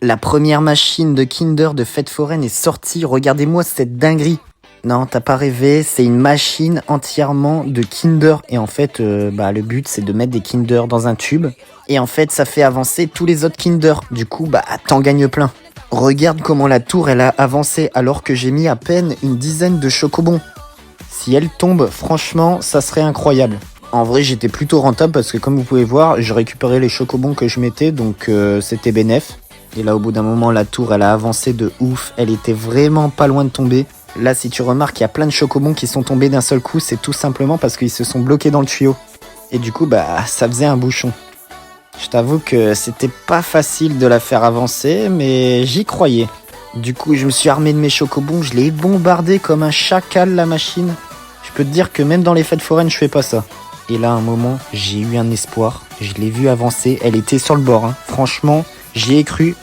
La première machine de Kinder de fête foraine est sortie. Regardez-moi cette dinguerie. Non, t'as pas rêvé, c'est une machine entièrement de Kinder. Et en fait, le but, c'est de mettre des Kinder dans un tube. Et en fait, ça fait avancer tous les autres Kinder. Du coup, t'en gagnes plein. Regarde comment la tour, elle a avancé alors que j'ai mis à peine une dizaine de chocobons. Si elle tombe, franchement, ça serait incroyable. En vrai, j'étais plutôt rentable parce que comme vous pouvez voir, je récupérais les chocobons que je mettais, donc c'était bénef. Et là, au bout d'un moment, la tour, elle a avancé de ouf. Elle était vraiment pas loin de tomber. Là, si tu remarques, il y a plein de chocobons qui sont tombés d'un seul coup. C'est tout simplement parce qu'ils se sont bloqués dans le tuyau. Et du coup, ça faisait un bouchon. Je t'avoue que c'était pas facile de la faire avancer, mais j'y croyais. Du coup, je me suis armé de mes chocobons. Je l'ai bombardé comme un chacal, la machine. Je peux te dire que même dans les fêtes foraines, je fais pas ça. Et là, à un moment, j'ai eu un espoir. Je l'ai vue avancer. Elle était sur le bord. Franchement, j'y ai cru.